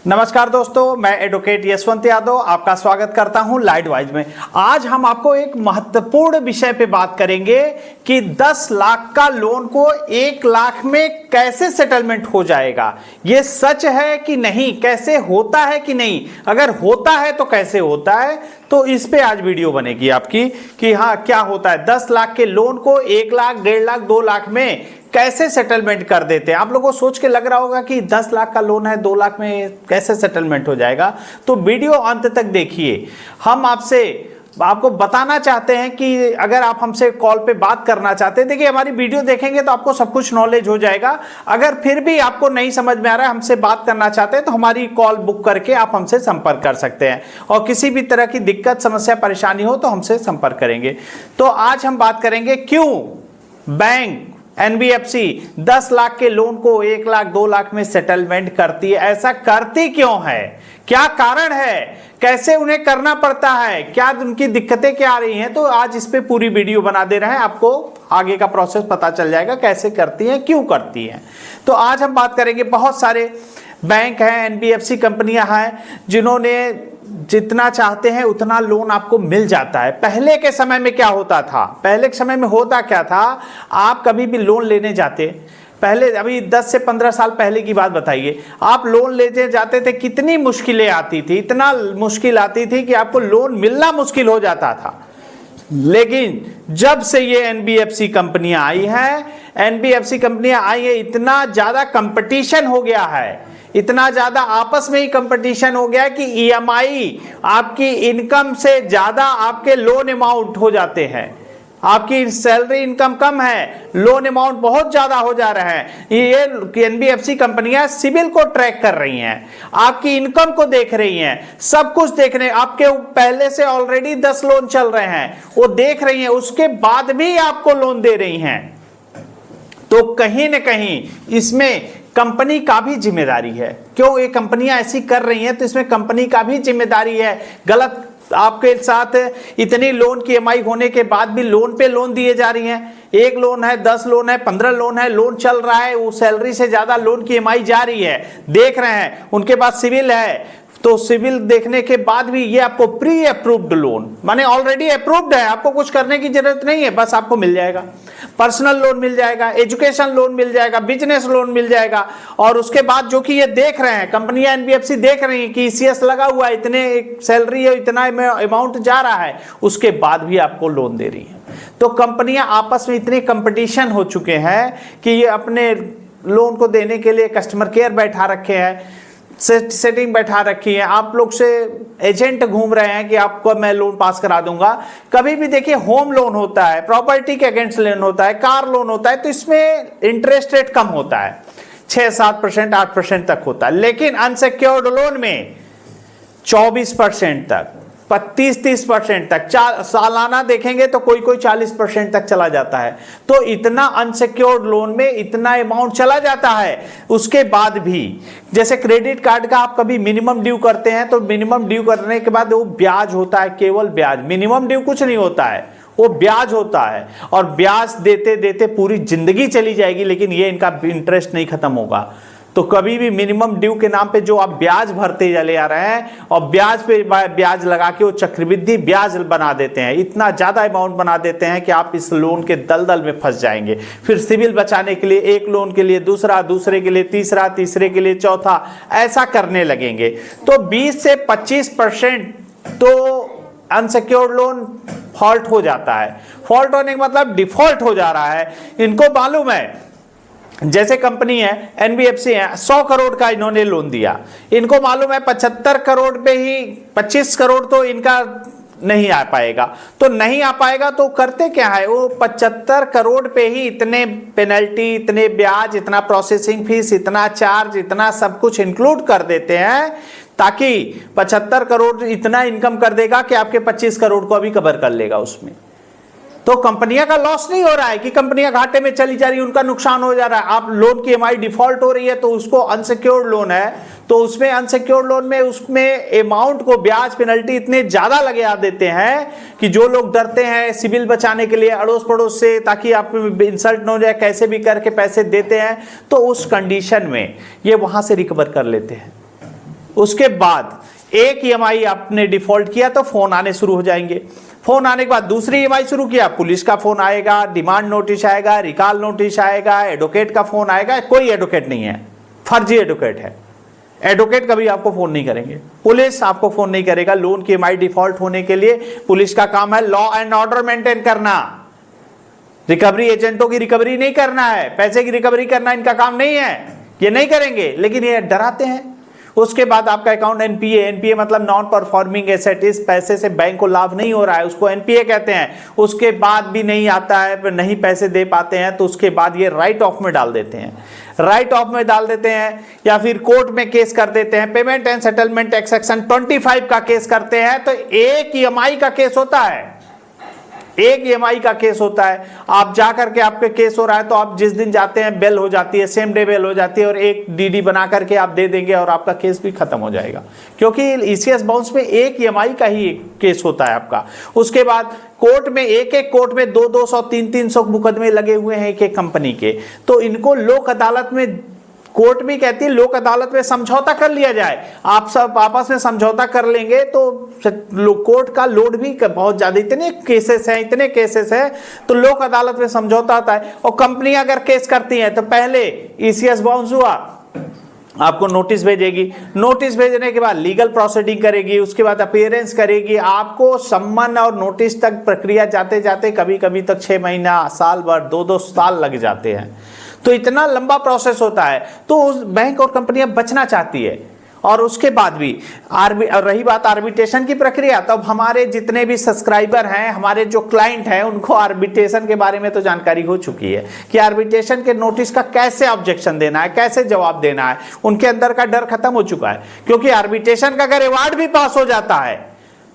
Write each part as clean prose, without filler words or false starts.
नमस्कार दोस्तों, मैं एडवोकेट यशवंत यादव आपका स्वागत करता हूं लाइट वाइज में। आज हम आपको एक महत्वपूर्ण विषय पे बात करेंगे कि 10 लाख का लोन को 1 लाख में कैसे सेटलमेंट हो जाएगा। ये सच है कि नहीं, कैसे होता है कि नहीं, अगर होता है तो कैसे होता है, तो इस पे आज वीडियो बनेगी आपकी कि हाँ क्या होता है। 10 लाख के लोन को 1 लाख, 1.5 लाख, 2 लाख में कैसे सेटलमेंट कर देते हैं। आप लोगों को सोच के लग रहा होगा कि 10 लाख का लोन है, 2 लाख में कैसे सेटलमेंट हो जाएगा। तो वीडियो अंत तक देखिए। हम आपको बताना चाहते हैं कि अगर आप हमसे कॉल पे बात करना चाहते हैं, देखिए हमारी वीडियो देखेंगे तो आपको सब कुछ नॉलेज हो जाएगा। अगर फिर भी आपको नहीं समझ में आ रहा है, हमसे बात करना चाहते हैं, तो हमारी कॉल बुक करके आप हमसे संपर्क कर सकते हैं और किसी भी तरह की दिक्कत, समस्या, परेशानी हो तो हमसे संपर्क करेंगे। तो आज हम बात करेंगे क्यों बैंक एनबीएफसी 10 लाख के लोन को 1 लाख, 2 लाख में सेटलमेंट करती है। ऐसा करती क्यों है, क्या कारण है, कैसे उन्हें करना पड़ता है, क्या उनकी दिक्कतें क्या आ रही हैं। तो आज इस पे पूरी वीडियो बना दे रहे हैं, आपको आगे का प्रोसेस पता चल जाएगा कैसे करती हैं, क्यों करती हैं। तो आज हम बात करेंगे, बहुत सारे बैंक हैं, एनबीएफसी कंपनियां हैं जिन्होंने जितना चाहते हैं उतना लोन आपको मिल जाता है। पहले के समय में क्या होता था, पहले के समय में होता क्या था, आप कभी भी लोन लेने जाते, पहले अभी 10 से 15 साल पहले की बात बताइए, आप लोन लेते जाते थे, कितनी मुश्किलें आती थी, इतना मुश्किल आती थी कि आपको लोन मिलना मुश्किल हो जाता था। लेकिन जब से ये एनबीएफसी कंपनियां आई हैं, एनबीएफसी कंपनियां आई है, इतना ज्यादा कंपटीशन हो गया है, इतना ज्यादा आपस में ही कंपटीशन हो गया कि ईएमआई आपकी इनकम से ज्यादा आपके लोन अमाउंट हो जाते हैं। आपकी सैलरी इनकम कम है, लोन अमाउंट बहुत ज्यादा हो जा रहा है। ये एनबीएफसी कंपनियां सिबिल को ट्रैक कर रही हैं, आपकी इनकम को देख रही हैं, सब कुछ देख रहे हैं। आपके पहले से ऑलरेडी 10 लोन चल रहे हैं, वो देख रही हैं, उसके बाद भी आपको लोन दे रही हैं। तो कहीं ना कहीं इसमें कंपनी का भी जिम्मेदारी है। क्यों ये कंपनियां ऐसी कर रही हैं, तो इसमें कंपनी का भी जिम्मेदारी है। गलत आपके साथ इतनी लोन की ईएमआई होने के बाद भी लोन पे लोन दिए जा रही हैं। 1 लोन है, 10 लोन है, 15 लोन है, लोन चल रहा है, वो सैलरी से ज्यादा लोन की ईएमआई जा रही है, देख रहे हैं, उनके पास सिविल है। तो सिविल देखने के बाद भी ये आपको प्री अप्रूव्ड लोन, माने ऑलरेडी अप्रूव्ड है, आपको कुछ करने की जरूरत नहीं है, बस आपको मिल जाएगा। पर्सनल लोन मिल जाएगा, एजुकेशन लोन मिल जाएगा, बिजनेस लोन मिल जाएगा। और उसके बाद जो कि ये देख रहे हैं, कंपनियां एनबीएफसी देख रही हैं कि ईसीएस लगा हुआ है, इतने सैलरी है, इतना अमाउंट जा रहा है, उसके बाद भी आपको लोन दे रही है। तो कंपनियां आपस में इतने कंपटीशन हो चुके हैं कि ये अपने लोन को देने के लिए कस्टमर केयर बैठा रखे हैं, सेटिंग बैठा रखी है, आप लोग से एजेंट घूम रहे हैं कि आपको मैं लोन पास करा दूंगा। कभी भी देखिए होम लोन होता है, प्रॉपर्टी के अगेंस्ट लोन होता है, कार लोन होता है, तो इसमें इंटरेस्ट रेट कम होता है, 6-7%, 8% तक होता है। लेकिन अनसिक्योर्ड लोन में 24% तक, 35-30% तक, सालाना देखेंगे तो कोई 40% तक चला जाता है। तो इतना अनसिक्योर्ड लोन में इतना अमाउंट चला जाता है। उसके बाद भी जैसे क्रेडिट कार्ड का आप कभी मिनिमम ड्यू करते हैं, तो मिनिमम ड्यू करने के बाद वो ब्याज होता है, केवल ब्याज, मिनिमम ड्यू कुछ नहीं होता है, वो ब्याज होता है। और ब्याज देते देते पूरी जिंदगी चली जाएगी, लेकिन ये इनका इंटरेस्ट नहीं खत्म होगा। तो कभी भी मिनिमम ड्यू के नाम पे जो आप ब्याज भरते चले आ रहे हैं, और ब्याज पे ब्याज लगा के वो चक्रवृद्धि ब्याज बना देते हैं, इतना ज्यादा अमाउंट बना देते हैं कि आप इस लोन के दलदल में फंस जाएंगे। फिर सिविल बचाने के लिए एक लोन के लिए दूसरा, दूसरे के लिए तीसरा, तीसरे के लिए चौथा, ऐसा करने लगेंगे। तो 20 से 25% तो अनसिक्योर्ड लोन फॉल्ट हो जाता है। फॉल्ट होने का मतलब डिफॉल्ट हो जा रहा है। इनको मालूम है, जैसे कंपनी है एनबीएफसी है, 100 करोड़ का इन्होंने लोन दिया, इनको मालूम है 75 करोड़ पे ही 25 करोड़ तो इनका नहीं आ पाएगा। तो नहीं आ पाएगा तो करते क्या है, वो 75 करोड़ पे ही इतने पेनल्टी, इतने ब्याज, इतना प्रोसेसिंग फीस, इतना चार्ज, इतना सब कुछ इंक्लूड कर देते हैं, ताकि 75 करोड़ इतना इनकम कर देगा कि आपके 25 करोड़ को अभी कवर कर लेगा उसमें। तो कंपनियां का लॉस नहीं हो रहा है कि कंपनियां घाटे में चली जा रही है, उनका नुकसान हो जा रहा है। आप लोन की ईएमआई डिफॉल्ट हो रही है, तो उसको अनसिक्योर्ड लोन है, तो उसमें अनसिक्योर्ड लोन में उसमें अमाउंट को ब्याज पेनल्टी इतने ज्यादा लगा देते हैं कि जो लोग डरते हैं सिविल बचाने के लिए अड़ोस पड़ोस से, ताकि आप इंसल्ट न हो जाए, कैसे भी करके पैसे देते हैं, तो उस कंडीशन में ये वहां से रिकवर कर लेते हैं। उसके बाद एक ईएमआई आपने डिफॉल्ट किया तो फोन आने शुरू हो जाएंगे। फोन आने के बाद दूसरी ईएमआई शुरू किया, पुलिस का फोन आएगा, डिमांड नोटिस आएगा, रिकॉल नोटिस आएगा, एडवोकेट का फोन आएगा। कोई एडवोकेट नहीं है, फर्जी एडवोकेट है। एडवोकेट कभी आपको फोन नहीं करेंगे, पुलिस आपको फोन नहीं करेगा। लोन की ईएमआई डिफॉल्ट होने के लिए पुलिस का काम है लॉ एंड ऑर्डर मेंटेन करना, रिकवरी एजेंटों की रिकवरी नहीं करना है, पैसे की रिकवरी करना इनका काम नहीं है, ये नहीं करेंगे, लेकिन ये डराते हैं। उसके बाद आपका अकाउंट एनपीए मतलब नॉन परफॉर्मिंग एसेट, इस पैसे से बैंक को लाभ नहीं हो रहा है, उसको एनपीए कहते हैं। उसके बाद भी नहीं आता है, नहीं पैसे दे पाते हैं, तो उसके बाद ये राइट ऑफ में डाल देते हैं, राइट ऑफ में डाल देते हैं, या फिर कोर्ट में केस कर देते हैं। Payment and settlement act section 25 का केस करते हैं, तो एक ईएमआई का केस होता है, एक ईएमआई का केस होता है। आप जा करके आपके केस हो रहा है तो आप जिस दिन जाते हैं बेल हो जाती है, सेम डे बेल हो जाती है, और एक डीडी बना करके आप दे देंगे और आपका केस भी खत्म हो जाएगा, क्योंकि ईसीएस बाउंस में एक ईएमआई का ही केस होता है आपका। उसके बाद कोर्ट में एक कोर्ट में 200 300 मुकदमे लगे हुए हैं एक एक कंपनी के, तो इनको लोक अदालत में, कोर्ट भी कहती है लोक अदालत में समझौता कर लिया जाए। आप सब आपस में समझौता कर लेंगे तो कोर्ट का लोड भी बहुत ज्यादा, इतने केसेस हैं तो लोक अदालत में समझौता होता है। और कंपनियां अगर केस करती हैं तो पहले ईसीएस बाउंस हुआ, आपको नोटिस भेजेगी, नोटिस भेजने के बाद लीगल प्रोसीडिंग करेगी, उसके बाद अपीयरेंस करेगी, आपको सम्मन और नोटिस तक प्रक्रिया जाते जाते कभी कभी तक 6 महीना, साल भर, 2 साल लग जाते हैं। तो इतना लंबा प्रोसेस होता है, तो उस बैंक और कंपनियां बचना चाहती है। और उसके बाद भी रही बात आर्बिट्रेशन की प्रक्रिया, तो अब हमारे जितने भी सब्सक्राइबर हैं, हमारे जो क्लाइंट हैं, उनको आर्बिट्रेशन के बारे में तो जानकारी हो चुकी है कि आर्बिट्रेशन के नोटिस का कैसे ऑब्जेक्शन देना है, कैसे जवाब देना है, उनके अंदर का डर खत्म हो चुका है। क्योंकि आर्बिट्रेशन का अगर अवार्ड भी पास हो जाता है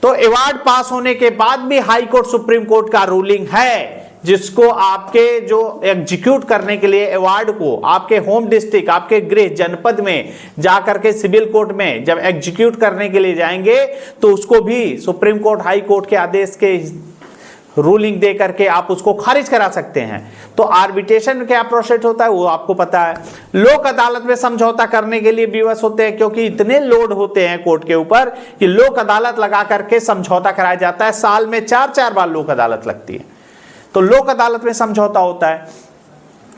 तो अवार्ड पास होने के बाद भी हाई कोर्ट सुप्रीम कोर्ट का रूलिंग है, जिसको आपके जो एग्जीक्यूट करने के लिए अवार्ड को आपके होम डिस्ट्रिक्ट, आपके गृह जनपद में जाकर के सिविल कोर्ट में जब एग्जीक्यूट करने के लिए जाएंगे तो उसको भी सुप्रीम कोर्ट, हाई कोर्ट के आदेश के रूलिंग दे करके आप उसको खारिज करा सकते हैं। तो आर्बिट्रेशन क्या प्रोसेस होता है वो आपको पता है। लोक अदालत में समझौता करने के लिए विवश होते हैं, क्योंकि इतने लोड होते हैं कोर्ट के ऊपर कि लोक अदालत लगा करके समझौता कराया जाता है। साल में 4-4 बार लोक अदालत लगती है, तो लोक अदालत में समझौता होता है।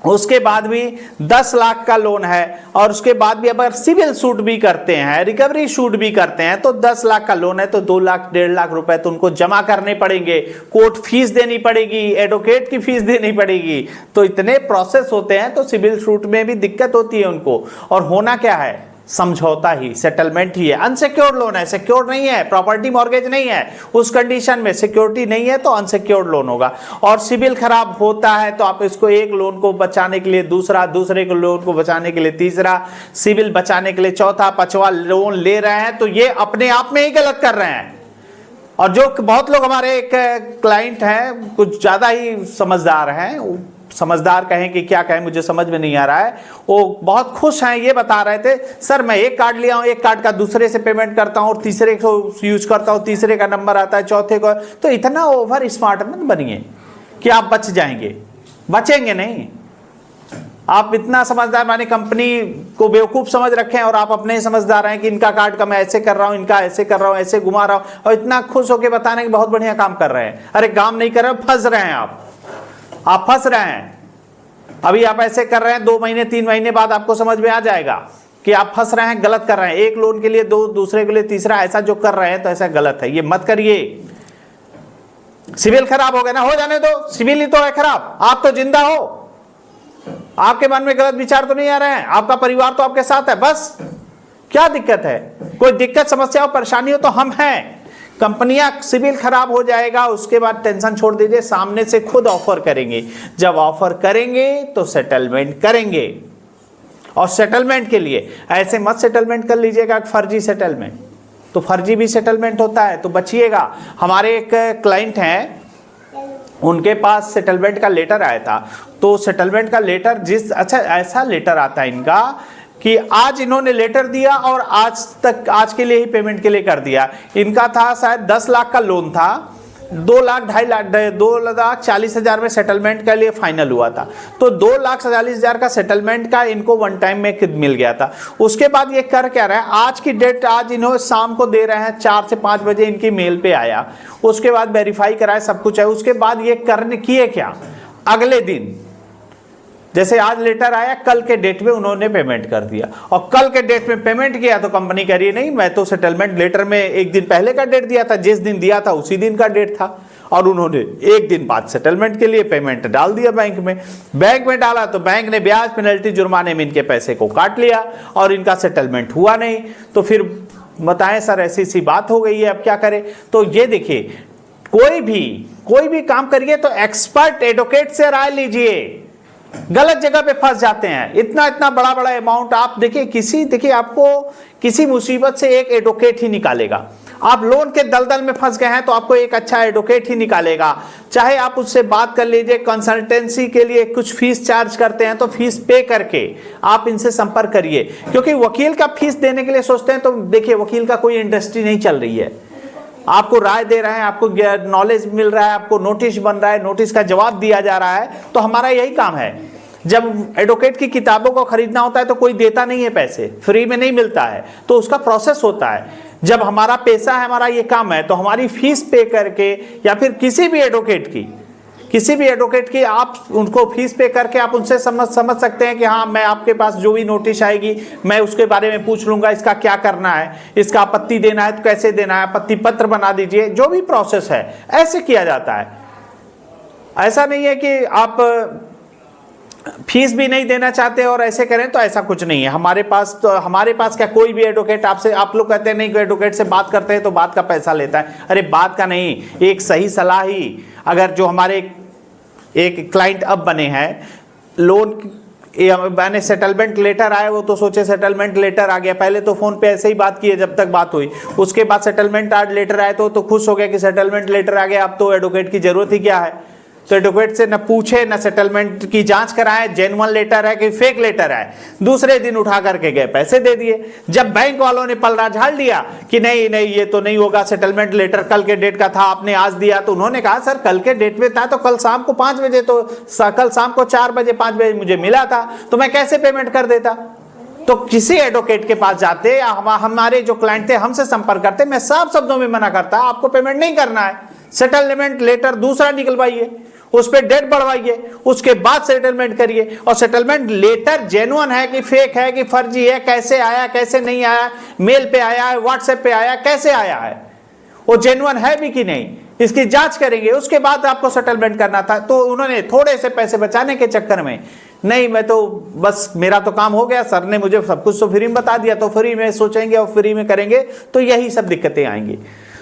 उसके बाद भी 10 लाख का लोन है, और उसके बाद भी अगर सिविल सूट भी करते हैं, रिकवरी सूट भी करते हैं, तो 10 लाख का लोन है तो 2 लाख 1.5 लाख रुपए तो उनको जमा करने पड़ेंगे, कोर्ट फीस देनी पड़ेगी, एडवोकेट की फीस देनी पड़ेगी। तो इतने प्रोसेस होते हैं, तो सिविल सूट में भी दिक्कत होती है उनको। और होना क्या है, समझौता ही, सेटलमेंट ही है। अनसिक्योर्ड लोन है, सिक्योर्ड नहीं है, प्रॉपर्टी मॉर्गेज नहीं है, उस कंडीशन में सिक्योरिटी नहीं है तो अनसिक्योर्ड लोन होगा। और सिविल खराब होता है तो आप इसको एक लोन को बचाने के लिए दूसरा, दूसरे को लोन को बचाने के लिए तीसरा, सिविल बचाने के लिए चौथा, 5वां लोन ले रहे हैं, तो ये अपने आप में ही गलत कर रहे हैं। और जो बहुत लोग हमारे एक क्लाइंट हैं, कुछ ज्यादा ही समझदार हैं, समझदार कहें कि क्या कहें मुझे समझ में नहीं आ रहा है, वो बहुत खुश हैं। ये बता रहे थे, सर मैं एक कार्ड लिया हूं, एक कार्ड का दूसरे से पेमेंट करता हूं और तीसरे को यूज करता हूं, तीसरे का नंबर आता है, चौथे को। तो इतना ओवर स्मार्ट मत बनिए कि आप बच जाएंगे, बचेंगे नहीं। आप इतना समझदार माने कंपनी को बेवकूफ समझ रखें और आप अपने समझदार हैं कि इनका कार्ड का मैं ऐसे कर रहा हूं, इनका ऐसे कर रहा हूं, ऐसे घुमा रहा हूं, और इतना खुश होकर बताने की बहुत बढ़िया काम कर रहे हैं। अरे काम नहीं कर रहे, फंस रहे हैं आप फंस रहे हैं। अभी आप ऐसे कर रहे हैं, 2 महीने 3 महीने बाद आपको समझ में आ जाएगा कि आप फंस रहे हैं, गलत कर रहे हैं। एक लोन के लिए 2, दूसरे के लिए तीसरा, ऐसा जो कर रहे हैं तो ऐसा गलत है, ये मत करिए। सिविल खराब हो गया ना, हो जाने दो, सिविल ही तो है खराब, आप तो जिंदा हो, आपके मन में गलत विचार तो नहीं आ रहे हैं, आपका परिवार तो आपके साथ है, बस क्या दिक्कत है। कोई दिक्कत, समस्या और परेशानी हो तो हम हैं। कंपनियां सिविल खराब हो जाएगा, उसके बाद टेंशन छोड़ दीजिए, सामने से खुद ऑफर करेंगे। जब ऑफर करेंगे तो सेटलमेंट करेंगे, और सेटलमेंट के लिए ऐसे मत सेटलमेंट कर लीजिएगा फर्जी सेटलमेंट, तो फर्जी भी सेटलमेंट होता है, तो बचिएगा। हमारे एक क्लाइंट हैं, उनके पास सेटलमेंट का लेटर आया था, तो सेटलमेंट का लेटर ऐसा लेटर आता है इनका कि आज इन्होंने लेटर दिया और आज के लिए ही पेमेंट के लिए कर दिया। इनका था शायद 10 लाख का लोन था, 2 लाख 2,40,000 में सेटलमेंट के लिए फाइनल हुआ था। तो 2,40,000 का सेटलमेंट का इनको वन टाइम में मिल गया था। उसके बाद ये कर क्या रहा है, आज की डेट, आज इन्होंने शाम को दे रहे हैं 4 से 5 बजे इनकी मेल पे आया, उसके बाद वेरीफाई कराया, सब कुछ है। उसके बाद ये करने किए क्या, अगले दिन जैसे आज लेटर आया, कल के डेट में उन्होंने पेमेंट कर दिया, और कल के डेट में पेमेंट किया तो कंपनी कह रही है नहीं, मैं तो सेटलमेंट लेटर में एक दिन पहले का डेट दिया था, जिस दिन दिया था उसी दिन का डेट था, और उन्होंने एक दिन बाद सेटलमेंट के लिए पेमेंट डाल दिया बैंक में डाला तो बैंक ने ब्याज, पेनल्टी, जुर्माने में इनके पैसे को काट लिया और इनका सेटलमेंट हुआ नहीं। तो फिर बताएं सर ऐसी सी बात हो गई है, अब क्या करें। तो ये देखिए, कोई भी काम करिए तो एक्सपर्ट एडवोकेट से राय लीजिए, गलत जगह पे फंस जाते हैं। इतना बड़ा अमाउंट आप देखिए, आपको किसी मुसीबत से एक एडवोकेट ही निकालेगा। आप लोन के दलदल में फंस गए हैं तो आपको एक अच्छा एडवोकेट ही निकालेगा। चाहे आप उससे बात कर लीजिए, कंसल्टेंसी के लिए कुछ फीस चार्ज करते हैं तो फीस पे करके आप इनसे संपर्क करिए, क्योंकि वकील का फीस देने के लिए सोचते हैं तो देखिए, वकील का कोई इंडस्ट्री नहीं चल रही है। आपको राय दे रहे हैं, आपको नॉलेज मिल रहा है, आपको नोटिस बन रहा है, नोटिस का जवाब दिया जा रहा है, तो हमारा यही काम है। जब एडवोकेट की किताबों को खरीदना होता है तो कोई देता नहीं है, पैसे फ्री में नहीं मिलता है, तो उसका प्रोसेस होता है। जब हमारा पैसा है, हमारा ये काम है, तो हमारी फीस पे करके या फिर किसी भी एडवोकेट की आप उनको फीस पे करके आप उनसे समझ सकते हैं कि हाँ, मैं आपके पास जो भी नोटिस आएगी मैं उसके बारे में पूछ लूंगा, इसका क्या करना है, इसका आपत्ति देना है तो कैसे देना है, आपत्ति पत्र बना दीजिए, जो भी प्रोसेस है ऐसे किया जाता है। ऐसा नहीं है कि आप फीस भी नहीं देना चाहते और ऐसे करें, तो ऐसा कुछ नहीं है। हमारे पास क्या कोई भी एडवोकेट आपसे, आप लोग कहते हैं नहीं, कोई एडवोकेट से बात करते हैं तो बात का पैसा लेता है। अरे बात का नहीं, एक सही सलाह ही, अगर जो हमारे एक क्लाइंट अब बने हैं, लोन मैंने सेटलमेंट लेटर आया, वो तो सोचे सेटलमेंट लेटर आ गया, पहले तो फोन पे ऐसे ही बात की है जब तक बात हुई, उसके बाद सेटलमेंट लेटर आया तो खुश हो गया कि सेटलमेंट लेटर आ गया, अब तो एडवोकेट की जरूरत ही क्या है। तो एडवोकेट से न पूछे, न सेटलमेंट की जांच कराए, जेन्युइन लेटर है कि फेक लेटर है, दूसरे दिन उठा करके गए, पैसे दे दिए। जब बैंक वालों ने पलड़ा झाड़ दिया कि नहीं ये तो नहीं होगा, सेटलमेंट लेटर कल के डेट का था, आपने आज दिया, तो उन्होंने कहा सर कल के डेट में था तो कल शाम को 5 बजे, तो कल शाम को 4 बजे 5 बजे मुझे मिला था, तो मैं कैसे पेमेंट कर देता। तो किसी एडवोकेट के पास जाते या हमारे जो क्लाइंट थे हमसे संपर्क करते, मैं साफ शब्दों में मना करता, आपको पेमेंट नहीं करना है, सेटलमेंट लेटर दूसरा निकलवाइए, उस पर डेट बढ़वाइए, उसके बाद सेटलमेंट करिए। और सेटलमेंट लेटर जेन्युइन है कि फेक है कि फर्जी है, कैसे आया कैसे नहीं आया, मेल पे आया है, व्हाट्सएप पे आया, कैसे आया है, वो जेन्युइन है भी कि नहीं, इसकी जांच करेंगे, उसके बाद आपको सेटलमेंट करना था। तो उन्होंने थोड़े से पैसे बचाने के चक्कर में, नहीं मैं तो बस मेरा तो काम हो गया, सर ने मुझे सब कुछ तो फ्री में बता दिया, तो फ्री में सोचेंगे और फ्री में करेंगे, तो यही सब दिक्कतें आएंगी।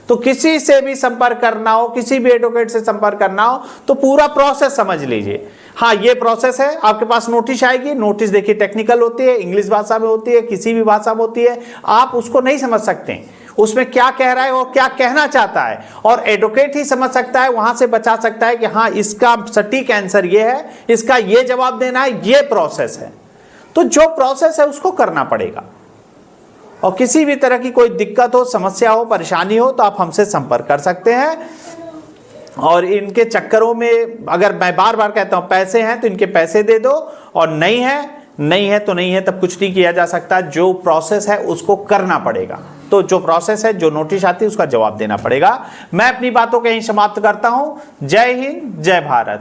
तो किसी से भी संपर्क करना हो, किसी भी एडवोकेट से संपर्क करना हो, तो पूरा प्रोसेस समझ लीजिए। हाँ, ये प्रोसेस है, आपके पास नोटिस आएगी, नोटिस देखिए टेक्निकल होती है, इंग्लिश भाषा में होती है, किसी भी भाषा में होती है, आप उसको नहीं समझ सकते उसमें क्या कह रहा है और क्या कहना चाहता है, और एडवोकेट ही समझ सकता है, वहां से बचा सकता है कि हाँ इसका सटीक आंसर ये है, इसका ये जवाब देना है, ये प्रोसेस है। तो जो प्रोसेस है उसको करना पड़ेगा। और किसी भी तरह की कोई दिक्कत हो, समस्या हो, परेशानी हो, तो आप हमसे संपर्क कर सकते हैं। और इनके चक्करों में अगर मैं बार बार कहता हूं पैसे हैं तो इनके पैसे दे दो, और नहीं है तो नहीं है, तब कुछ नहीं किया जा सकता। जो प्रोसेस है उसको करना पड़ेगा। तो जो प्रोसेस है, जो नोटिस आती है उसका जवाब देना पड़ेगा। मैं अपनी बातों को यहीं समाप्त करता हूं। जय हिंद, जय भारत।